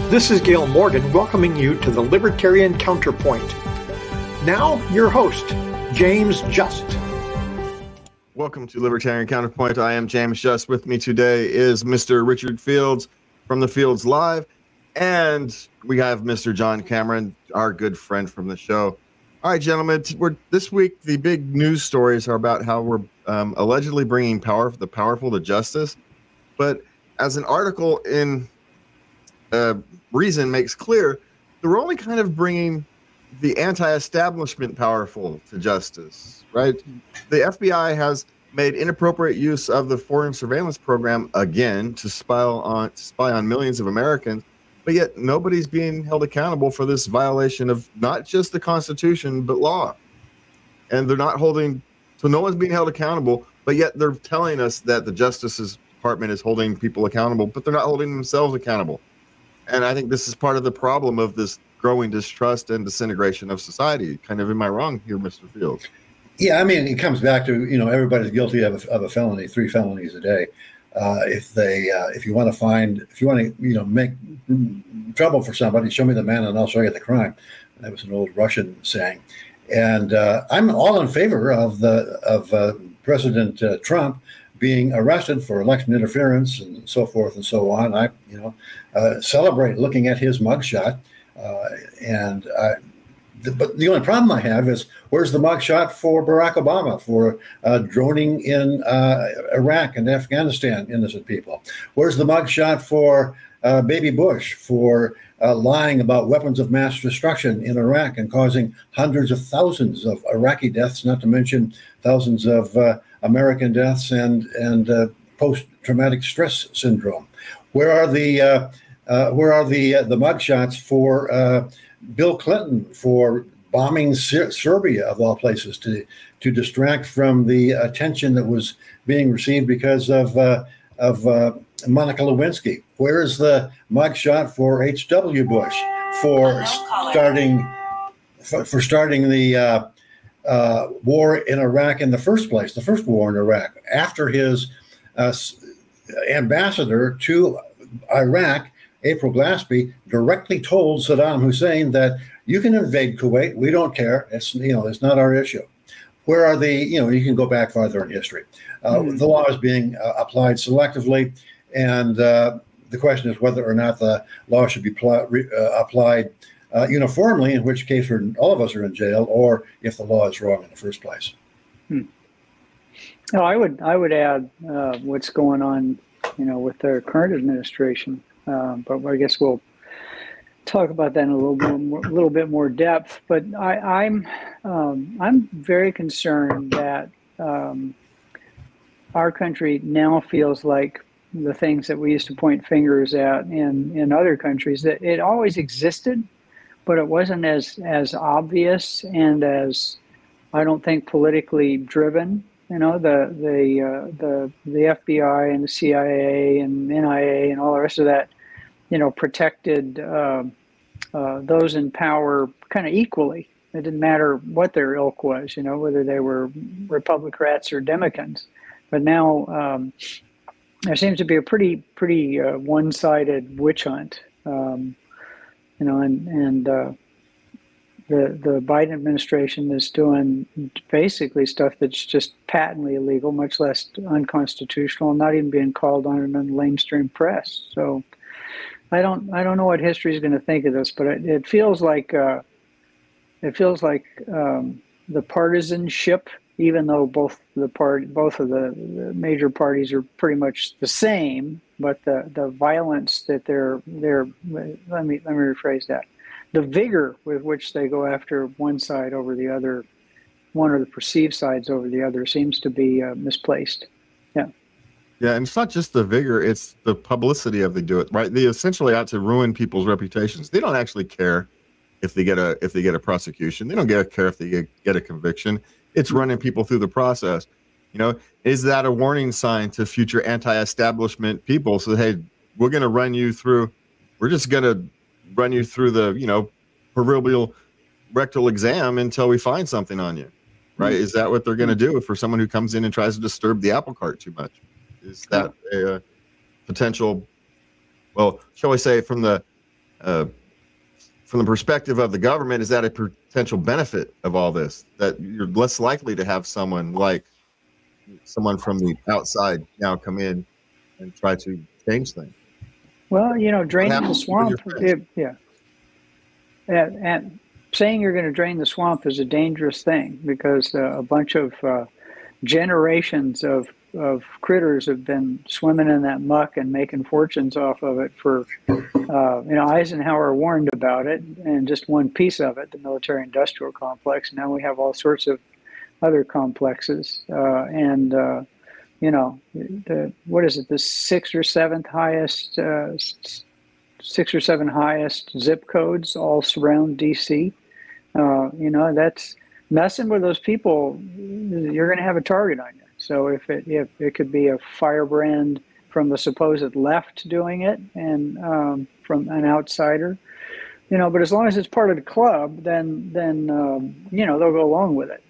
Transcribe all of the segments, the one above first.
This is Gail Morgan welcoming you to the Libertarian Counterpoint. Now, your host, James Just. Welcome to Libertarian Counterpoint. I am James Just. With me today is Mr. Richard Fields from the Fields Live, and we have Mr. John Cameron, our good friend from the show. All right, gentlemen, this week the big news stories are about how we're allegedly bringing the powerful to justice. But as an article in Reason makes clear, we're only kind of bringing the anti-establishment powerful to justice, right? The FBI has made inappropriate use of the foreign surveillance program again to spy on millions of Americans, but yet nobody's being held accountable for this violation of not just the Constitution, but law. And they're not holding, so no one's being held accountable, but yet they're telling us that the Justice Department is holding people accountable, but they're not holding themselves accountable. And I think this is part of the problem of this growing distrust and disintegration of society. Kind of, am I wrong here, Mr. Fields? Yeah, I mean, it comes back to, everybody's guilty of a felony, 3 felonies a day. If you want to make trouble for somebody, show me the man and I'll show you the crime. That was an old Russian saying. And I'm all in favor of President Trump being arrested for election interference and so forth and so on. I celebrate looking at his mugshot. But the only problem I have is, where's the mugshot for Barack Obama for droning in Iraq and Afghanistan innocent people? Where's the mugshot for Baby Bush for lying about weapons of mass destruction in Iraq and causing hundreds of thousands of Iraqi deaths, not to mention thousands of American deaths and post-traumatic stress syndrome? Where are the mugshots for Bill Clinton for bombing Serbia, of all places, to distract from the attention that was being received because of Monica Lewinsky? Where is the mugshot for H.W. Bush for starting the war in Iraq in the first place, the first war in Iraq, after his ambassador to Iraq, April Glaspie, directly told Saddam Hussein that you can invade Kuwait, we don't care, it's not our issue. Where are you can go back farther in history. The law is being applied selectively, and the question is whether or not the law should be applied uniformly, in which case all of us are in jail, or if the law is wrong in the first place. Oh, I would add what's going on, with the current administration. But I guess we'll talk about that in a little bit more depth. But I'm very concerned that our country now feels like the things that we used to point fingers at in other countries, that it always existed, but it wasn't as obvious and as, I don't think, politically driven. The FBI and the CIA and NIA and all the rest of that, protected those in power kind of equally. It didn't matter what their ilk was, whether they were Republicans or Democrats. But now there seems to be a pretty one-sided witch hunt, The Biden administration is doing basically stuff that's just patently illegal, much less unconstitutional, not even being called on in the mainstream press. So I don't know what history is going to think of this, but it feels like the partisanship, even though both of the major parties are pretty much the same, but the violence that they're let me rephrase that. The vigor with which they go after one side over the other, one or the perceived sides over the other, seems to be misplaced. Yeah, and it's not just the vigor; it's the publicity of they do it. Right? They essentially out to ruin people's reputations. They don't actually care if they get a prosecution. They don't care if they get a conviction. It's running people through the process. Is that a warning sign to future anti-establishment people? So hey, we're going to run you through. We're just going to run you through the proverbial rectal exam until we find something on you, right? Is that what they're going to do for someone who comes in and tries to disturb the apple cart too much? Is that a potential, well, shall we say, from the from the perspective of the government, is that a potential benefit of all this? That you're less likely to have someone from the outside now come in and try to change things. Well, draining the swamp, yeah. And saying you're going to drain the swamp is a dangerous thing, because a bunch of generations of critters have been swimming in that muck and making fortunes off of it for, Eisenhower warned about it, and just one piece of it, the military-industrial complex. Now we have all sorts of other complexes, what is it, the sixth or seven highest zip codes all surround DC. That's messing with those people. You're going to have a target on you. So if it could be a firebrand from the supposed left doing it, and from an outsider, but as long as it's part of the club, then they'll go along with it.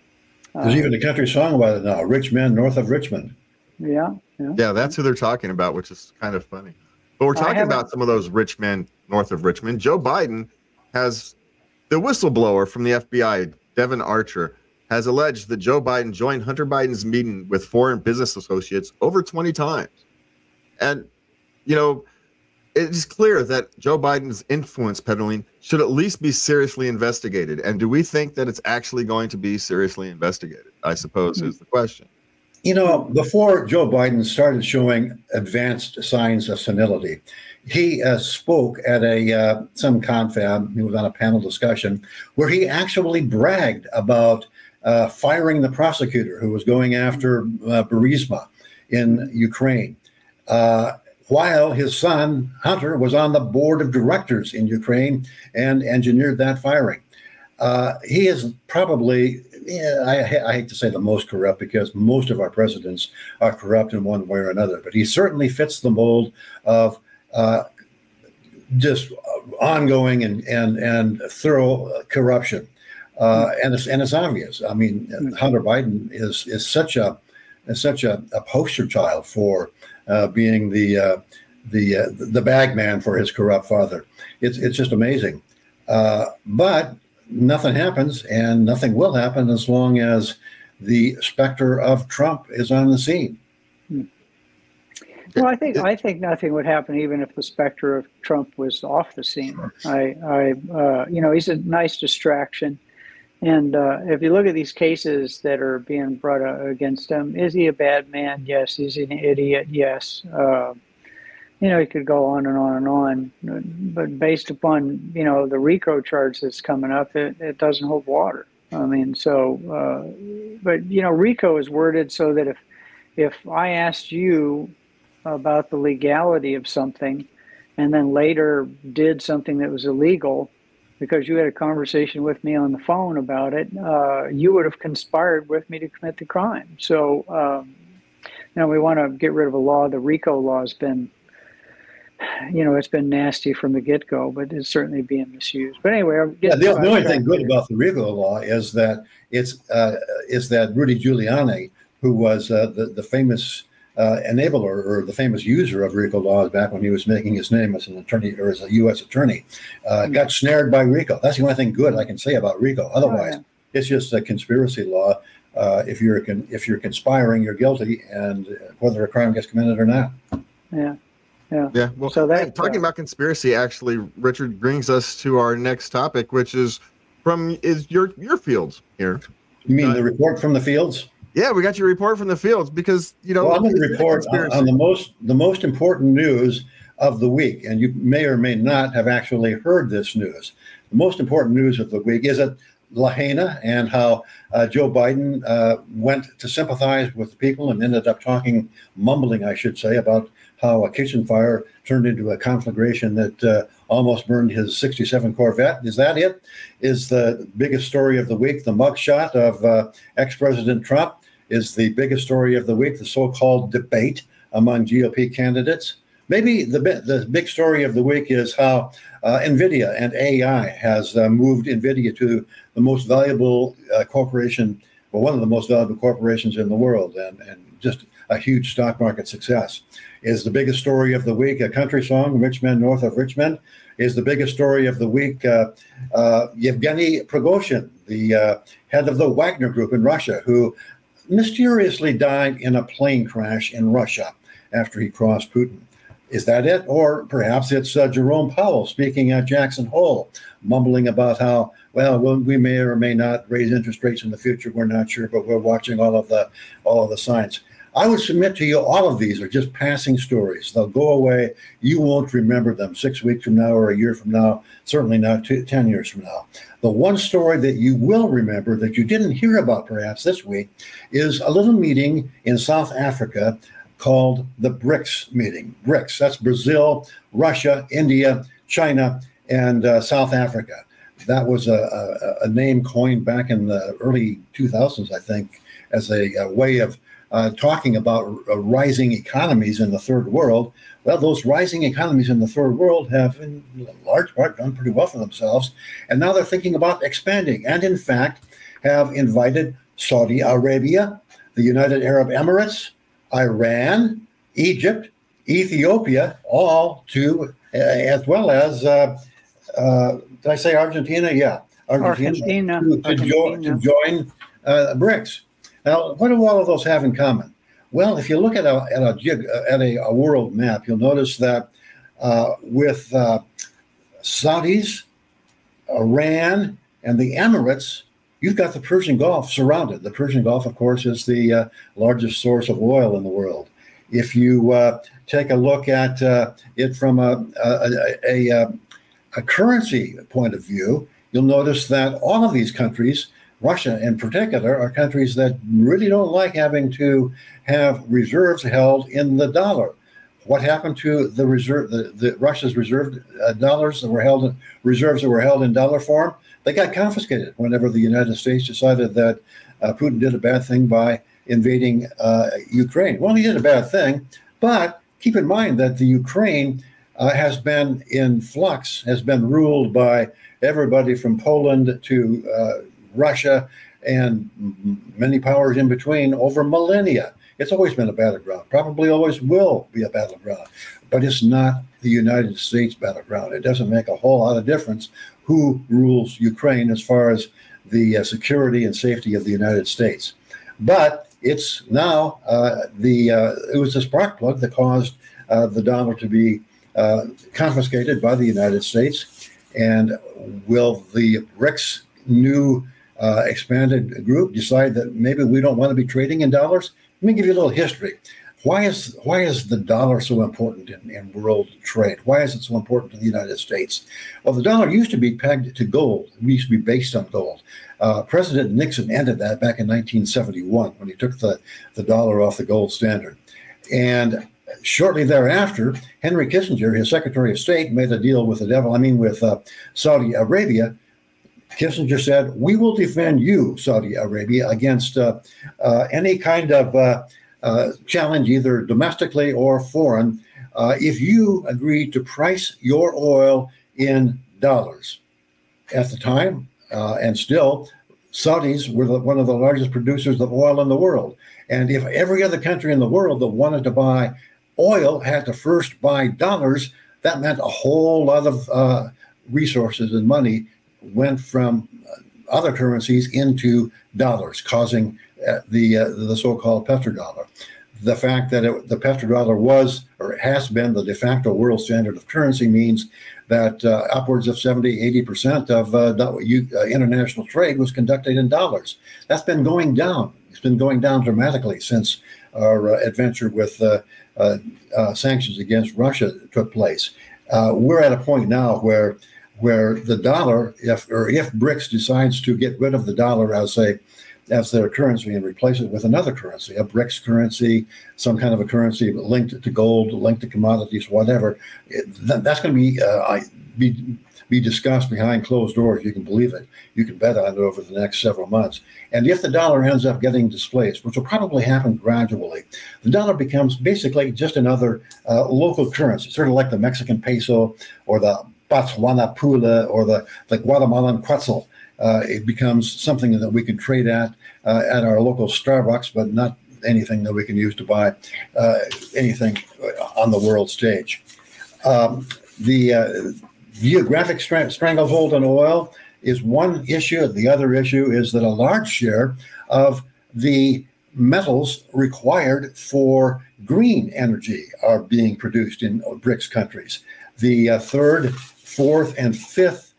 There's even a country song about it now, Rich Men North of Richmond. Yeah, that's who they're talking about, which is kind of funny. But we're talking about some of those rich men north of Richmond. Joe Biden has, the whistleblower from the FBI, Devin Archer, has alleged that Joe Biden joined Hunter Biden's meeting with foreign business associates over 20 times. And, it is clear that Joe Biden's influence peddling should at least be seriously investigated. And do we think that it's actually going to be seriously investigated, I suppose, is the question. Before Joe Biden started showing advanced signs of senility, he spoke at some confab. He was on a panel discussion where he actually bragged about firing the prosecutor who was going after Burisma in Ukraine, while his son, Hunter, was on the board of directors in Ukraine and engineered that firing. He is probably, I hate to say the most corrupt, because most of our presidents are corrupt in one way or another, but he certainly fits the mold of just ongoing and thorough corruption. And it's obvious. I mean, Hunter Biden is such a poster child for being the bag man for his corrupt father. It's just amazing. But nothing happens, and nothing will happen as long as the specter of Trump is on the scene. Well, I think nothing would happen even if the specter of Trump was off the scene. He's a nice distraction. And if you look at these cases that are being brought against him, is he a bad man? Yes. Is he an idiot? Yes. He could go on and on and on. But based upon, the RICO charge that's coming up, it doesn't hold water. I mean, but RICO is worded so that if I asked you about the legality of something and then later did something that was illegal, because you had a conversation with me on the phone about it, you would have conspired with me to commit the crime. So, we want to get rid of a law. The RICO law has been, it's been nasty from the get-go, but it's certainly being misused. But anyway, the only thing good about the RICO law is that is that Rudy Giuliani, who was the famous enabler or the famous user of RICO laws back when he was making his name as an attorney or as a U.S. attorney, got snared by RICO. That's the only thing good I can say about RICO. Otherwise, it's just a conspiracy law. If you're conspiring, you're guilty, and whether a crime gets committed or not. Yeah. Well, so talking about conspiracy, actually, Richard, brings us to our next topic, which is your fields here. You mean the report from the fields? Yeah, we got your report from the fields because Well, I'm going to report on the most important news of the week, and you may or may not have actually heard this news. The most important news of the week is at Lahaina, and how Joe Biden went to sympathize with the people and ended up mumbling, I should say, about how a kitchen fire turned into a conflagration that almost burned his 67 Corvette. Is that it? Is the biggest story of the week the mugshot of ex-President Trump? Is the biggest story of the week the so-called debate among GOP candidates? Maybe the big story of the week is how NVIDIA and AI has moved NVIDIA to the most valuable corporation, or one of the most valuable corporations in the world, and just a huge stock market success. Is the biggest story of the week a country song, Rich Men North of Richmond? Is the biggest story of the week Yevgeny Prigozhin, the head of the Wagner Group in Russia, who mysteriously died in a plane crash in Russia after he crossed Putin? Is that it? Or perhaps it's Jerome Powell speaking at Jackson Hole, mumbling about how, well, we may or may not raise interest rates in the future. We're not sure, but we're watching all of the signs. I would submit to you all of these are just passing stories. They'll go away. You won't remember them 6 weeks from now or a year from now, certainly not 10 years from now. The one story that you will remember that you didn't hear about perhaps this week is a little meeting in South Africa called the BRICS meeting. BRICS, that's Brazil, Russia, India, China, and South Africa. That was a name coined back in the early 2000s, I think, as a way of talking about rising economies in the third world. Well, those rising economies in the third world have, in large part, done pretty well for themselves. And now they're thinking about expanding, and in fact, have invited Saudi Arabia, the United Arab Emirates, Iran, Egypt, Ethiopia, all to, as well as, did I say Argentina? Yeah, Argentina. To join BRICS. Now, what do all of those have in common? Well, if you look at a world map, you'll notice that with Saudis, Iran, and the Emirates, you've got the Persian Gulf surrounded. The Persian Gulf, of course, is the largest source of oil in the world. If you take a look at it from a currency point of view, you'll notice that all of these countries, Russia in particular, are countries that really don't like having to have reserves held in the dollar. What happened to the reserve, the Russia's reserve dollars that were held in reserves that were held in dollar form? They got confiscated whenever the United States decided that Putin did a bad thing by invading Ukraine. Well, he did a bad thing, but keep in mind that the Ukraine has been in flux, has been ruled by everybody from Poland to Russia and many powers in between over millennia. It's always been a battleground, probably always will be a battleground, but it's not the United States battleground. It doesn't make a whole lot of difference who rules Ukraine as far as the security and safety of the United States. But it's now it was the spark plug that caused the dollar to be confiscated by the United States. And will the BRICS new expanded group decide that maybe we don't want to be trading in dollars? Let me give you a little history. Why is the dollar so important in world trade? Why is it so important to the United States? Well, the dollar used to be pegged to gold. It used to be based on gold. President Nixon ended that back in 1971 when he took the dollar off the gold standard. And shortly thereafter, Henry Kissinger, his Secretary of State, made a deal with the devil, with Saudi Arabia. Kissinger said, "We will defend you, Saudi Arabia, against any kind of challenge, either domestically or foreign, if you agree to price your oil in dollars." At the time, and still, Saudis were one of the largest producers of oil in the world. And if every other country in the world that wanted to buy oil had to first buy dollars, that meant a whole lot of resources and money went from other currencies into dollars, causing the so-called petrodollar. The fact that the petrodollar was or has been the de facto world standard of currency means that upwards of 70-80% of international trade was conducted in dollars. That's been going down. It's been going down dramatically since our adventure with sanctions against Russia took place. We're at a point now where the dollar, if BRICS decides to get rid of the dollar as their currency and replace it with another currency, a BRICS currency, some kind of a currency linked to gold, linked to commodities, whatever, that's going to be discussed behind closed doors. You can believe it. You can bet on it over the next several months. And if the dollar ends up getting displaced, which will probably happen gradually, the dollar becomes basically just another local currency, sort of like the Mexican peso or the Botswana pula or the Guatemalan quetzal. It becomes something that we can trade at our local Starbucks, but not anything that we can use to buy anything on the world stage. The geographic stranglehold on oil is one issue. The other issue is that a large share of the metals required for green energy are being produced in BRICS countries. The third, fourth, and fifth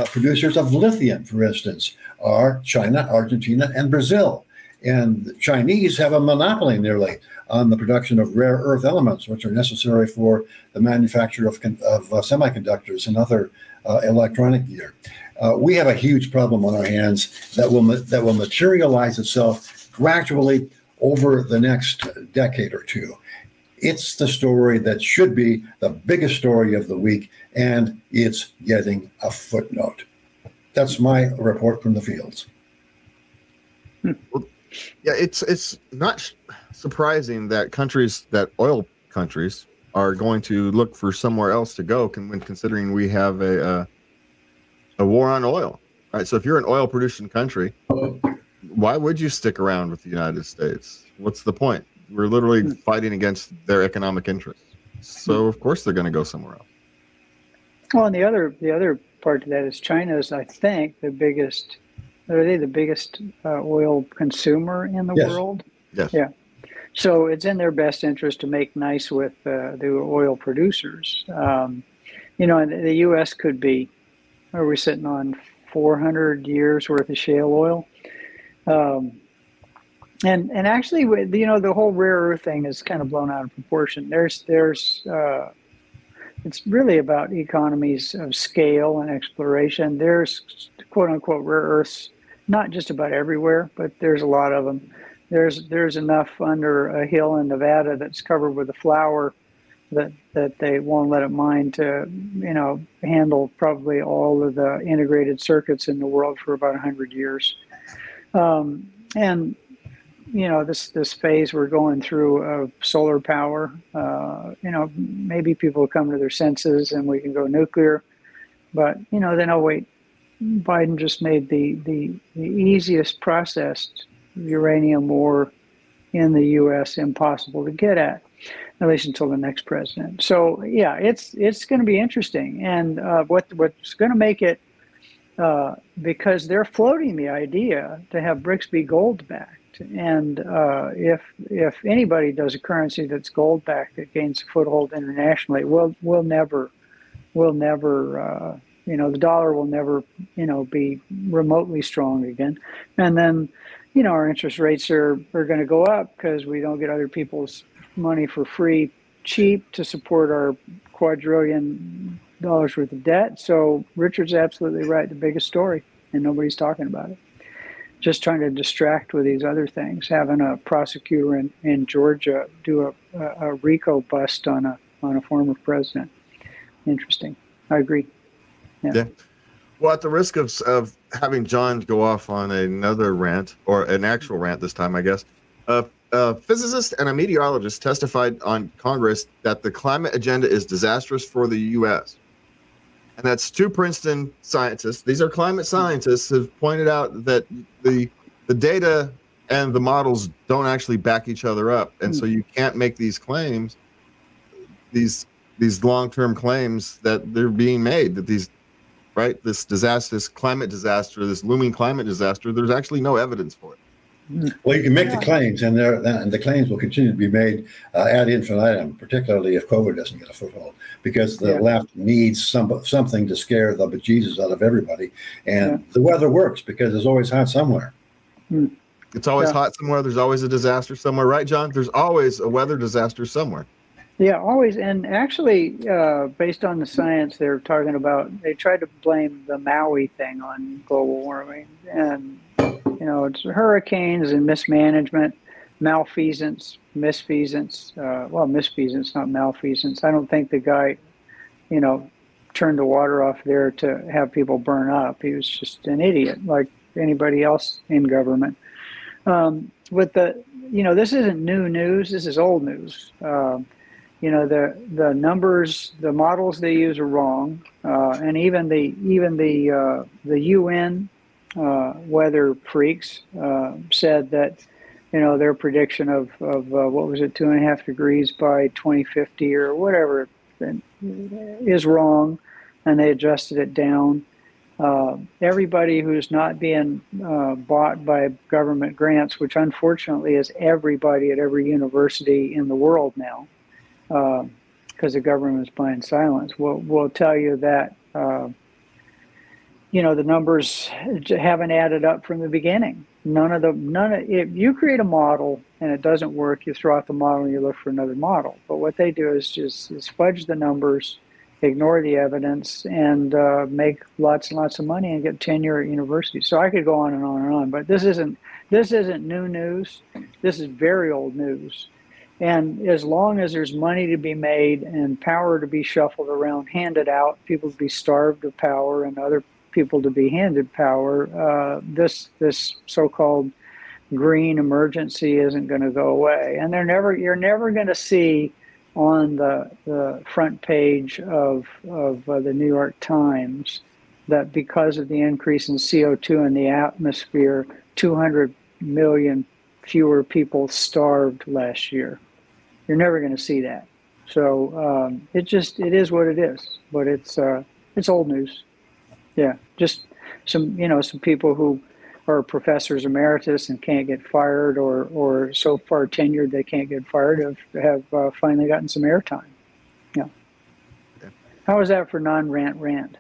producers of lithium, for instance, are China, Argentina, and Brazil. And the Chinese have a monopoly nearly on the production of rare earth elements, which are necessary for the manufacture of semiconductors and other electronic gear. We have a huge problem on our hands that will materialize itself gradually over the next decade or two. It's the story that should be the biggest story of the week, and it's getting a footnote. That's my report from the fields. Well, yeah, it's not surprising that oil countries are going to look for somewhere else to go when considering we have a war on oil. Right? So if you're an oil producing country, why would you stick around with the United States? What's the point? We're literally fighting against their economic interests. So of course they're going to go somewhere else. Well, and the other part to that is China is, I think, the biggest. Are they the biggest oil consumer in the world? Yes. Yeah. So it's in their best interest to make nice with the oil producers. And the U.S. could be, are we sitting on 400 years worth of shale oil? And actually, the whole rare earth thing is kind of blown out of proportion. It's really about economies of scale and exploration. There's quote unquote rare earths, not just about everywhere, but there's a lot of them. There's enough under a hill in Nevada that's covered with a flower that they won't let it mine to, handle probably all of the integrated circuits in the world for about 100 years. And this phase we're going through of solar power, maybe people will come to their senses and we can go nuclear, but then wait, Biden just made the easiest processed uranium ore in the U.S. impossible to get at least until the next president. So yeah, it's going to be interesting, and what's going to make it, because they're floating the idea to have BRICS be gold backed, and if anybody does a currency that's gold backed that gains a foothold internationally, we'll never. The dollar will never, be remotely strong again. And then, our interest rates are going to go up because we don't get other people's money for free, cheap to support our quadrillion dollars worth of debt. So Richard's absolutely right. The biggest story, and nobody's talking about it. Just trying to distract with these other things. Having a prosecutor in Georgia do a RICO bust on a former president. Interesting. I agree. Yeah. Well, at the risk of having John go off on another rant, or an actual rant this time, I guess, a physicist and a meteorologist testified on Congress that the climate agenda is disastrous for the U.S. And that's two Princeton scientists. These are climate scientists have pointed out that the data and the models don't actually back each other up. And so you can't make these claims, these long-term claims that they're being made, that this disastrous climate disaster, this looming climate disaster, there's actually no evidence for it. Well, you can make the claims, and the claims will continue to be made ad infinitum, particularly if COVID doesn't get a foothold, because the left needs something to scare the bejesus out of everybody. And the weather works because it's always hot somewhere. It's always hot somewhere. There's always a disaster somewhere, right, John? There's always a weather disaster somewhere. Yeah, always. And actually, based on the science, they tried to blame the Maui thing on global warming. And, it's hurricanes and mismanagement, malfeasance, misfeasance. Misfeasance, not malfeasance. I don't think the guy, turned the water off there to have people burn up. He was just an idiot, like anybody else in government. This isn't new news. This is old news. The numbers, the models they use are wrong, and even the UN weather freaks said that their prediction of what was it, 2.5 degrees by 2050 or whatever is wrong, and they adjusted it down. Everybody who's not being bought by government grants, which unfortunately is everybody at every university in the world now, because the government is buying silence, will tell you that the numbers haven't added up from the beginning. If you create a model and it doesn't work, you throw out the model and you look for another model. But what they do is just fudge the numbers, ignore the evidence, and make lots and lots of money and get tenure at universities. So I could go on and on and on, but this isn't new news. This is very old news. And as long as there's money to be made and power to be shuffled around, handed out, people to be starved of power and other people to be handed power, this so-called green emergency isn't going to go away. And you're never going to see on the front page of the New York Times that because of the increase in CO2 in the atmosphere, 200 million fewer people starved last year. You're never going to see that. So it is what it is. But it's old news. Yeah, just some people who are professors emeritus and can't get fired, or so far tenured they can't get fired, have finally gotten some airtime. Yeah. How is that for non-rant rant?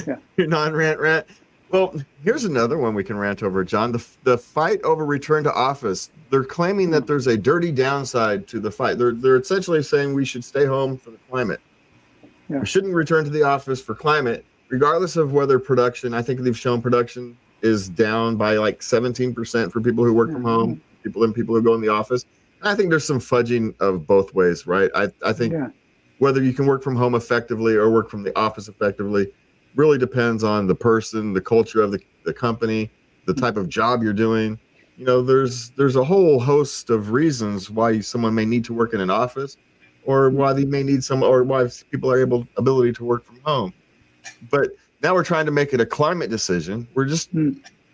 Yeah. Non-rant rant. Well, here's another one we can rant over, John. The fight over return to office. They're claiming that there's a dirty downside to the fight. They're essentially saying we should stay home for the climate. Yeah. We shouldn't return to the office for climate, regardless of whether production. I think they've shown production is down by like 17% for people who work from home, people who go in the office. And I think there's some fudging of both ways, right? I think whether you can work from home effectively or work from the office effectively really depends on the person, the culture of the company, the type of job you're doing. There's a whole host of reasons why someone may need to work in an office, or why they may need or why people are ability to work from home. But now we're trying to make it a climate decision. We're just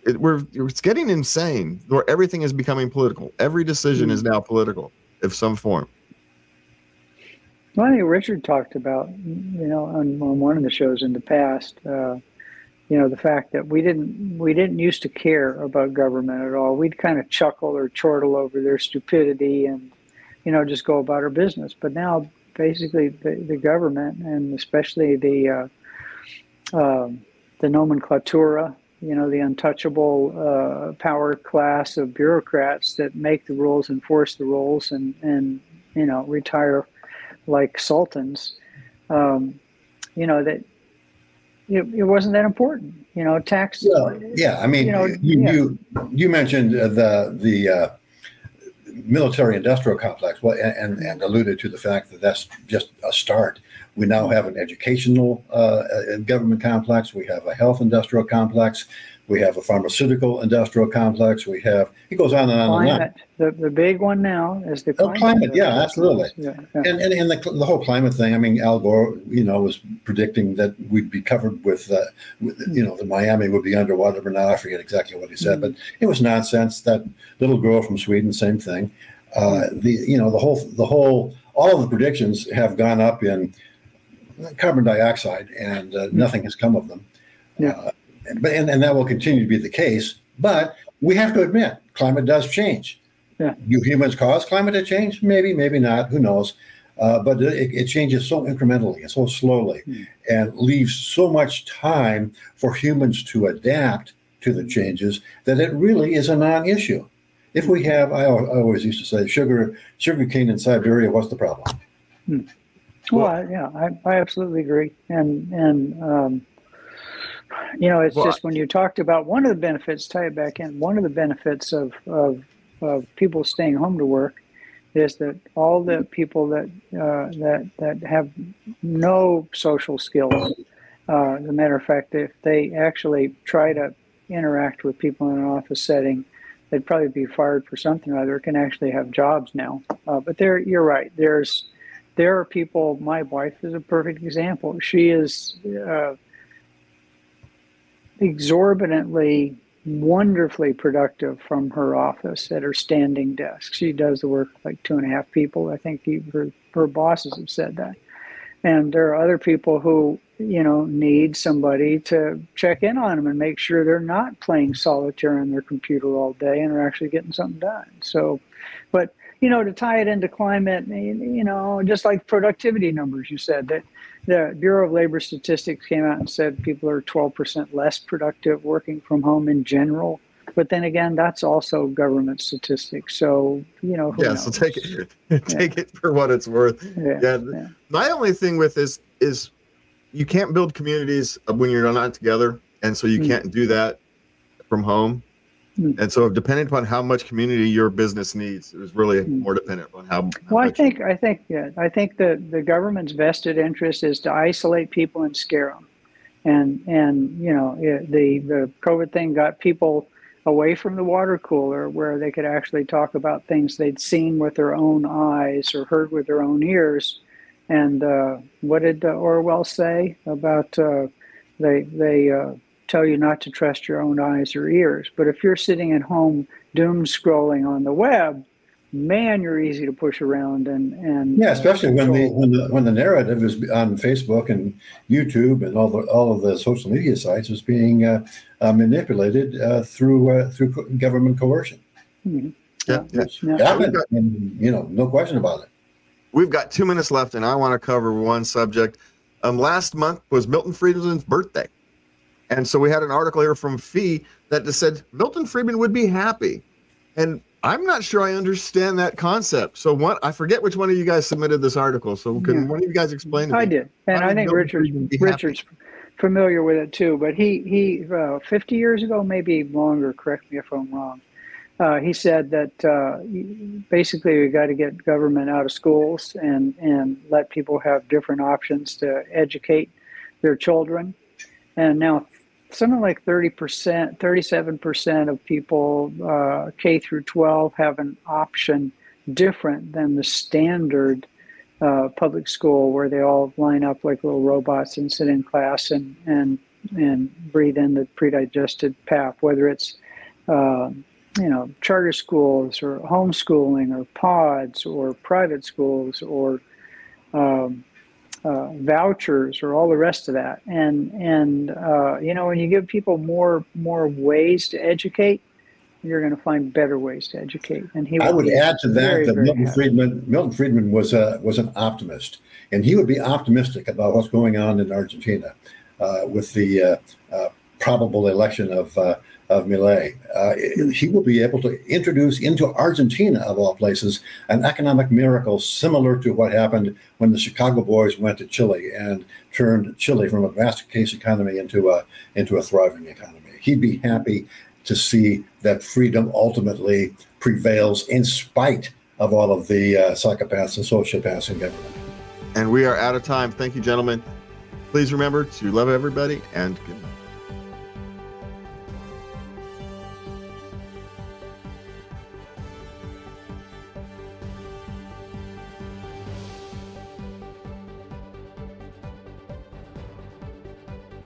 it's getting insane. Where everything is becoming political. Every decision is now political of some form. Well, I think Richard talked about, on one of the shows in the past, the fact that we didn't used to care about government at all. We'd kind of chuckle or chortle over their stupidity and, just go about our business. But now, basically, the government, and especially the nomenclatura, the untouchable power class of bureaucrats that make the rules, enforce the rules, and retire like sultans, that it wasn't that important. Tax. Yeah, I mean, you mentioned the military-industrial complex, and alluded to the fact that that's just a start. We now have an educational government complex. We have a health industrial complex. We have a pharmaceutical industrial complex. We have, it goes on and on and on. The big one now is the climate. Climate, yeah, absolutely. Yeah. And the whole climate thing, I mean, Al Gore, was predicting that we'd be covered with the Miami would be underwater, but now I forget exactly what he said, but it was nonsense. That little girl from Sweden, same thing. All of the predictions have gone up in carbon dioxide, and nothing has come of them. Yeah. And that will continue to be the case. But we have to admit, climate does change. Yeah. Do humans cause climate to change? Maybe, maybe not. Who knows? But it changes so incrementally and so slowly, and leaves so much time for humans to adapt to the changes that it really is a non-issue. If we have, I always used to say, sugar cane in Siberia, what's the problem? Well, I absolutely agree. And it's just when you talked about one of the benefits, tie it back in, one of the benefits of people staying home to work is that all the people that have no social skills, as a matter of fact, if they actually try to interact with people in an office setting, they'd probably be fired for something or other, can actually have jobs now. But you're right. There are people, my wife is a perfect example. She is exorbitantly wonderfully productive from her office at her standing desk. She does the work like 2.5 people. I think her bosses have said that. And there are other people who, need somebody to check in on them and make sure they're not playing solitaire on their computer all day and are actually getting something done. So, but, to tie it into climate, just like productivity numbers, you said that the Bureau of Labor Statistics came out and said people are 12% less productive working from home in general. But then again, that's also government statistics. So, who knows? So take it for what it's worth. Yeah. My only thing with this is you can't build communities when you're not together. And so you can't do that from home. And so depending upon how much community your business needs, is really more dependent on how well, I think that the government's vested interest is to isolate people and scare them. And the COVID thing got people away from the water cooler where they could actually talk about things they'd seen with their own eyes or heard with their own ears. And what did Orwell say about they tell you not to trust your own eyes or ears? But if you're sitting at home doom scrolling on the web, man, you're easy to push around and especially when the narrative is on Facebook and YouTube and all of the social media sites is being manipulated through government coercion. Happened, and, no question about it. We've got 2 minutes left, and I want to cover one subject. Last month was Milton Friedman's birthday. And so we had an article here from Fee that just said Milton Friedman would be happy. And I'm not sure I understand that concept. So I forget which one of you guys submitted this article. So can one of you guys explain to me? I did. And I think Richard's familiar with it too. But he 50 years ago, maybe longer, correct me if I'm wrong, he said that basically we got to get government out of schools and let people have different options to educate their children. And now something like 30%, 37% of people K through 12 have an option different than the standard public school where they all line up like little robots and sit in class and breathe in the predigested path, whether it's charter schools or homeschooling or pods or private schools or vouchers or all the rest of that. And when you give people more ways to educate, you're going to find better ways to educate. And I would add to that Milton Friedman was an optimist, and he would be optimistic about what's going on in Argentina with the probable election of Milei. He will be able to introduce into Argentina, of all places, an economic miracle similar to what happened when the Chicago boys went to Chile and turned Chile from a basket case economy into a thriving economy. He'd be happy to see that freedom ultimately prevails in spite of all of the psychopaths and sociopaths in government. And we are out of time. Thank you, gentlemen. Please remember to love everybody and good night.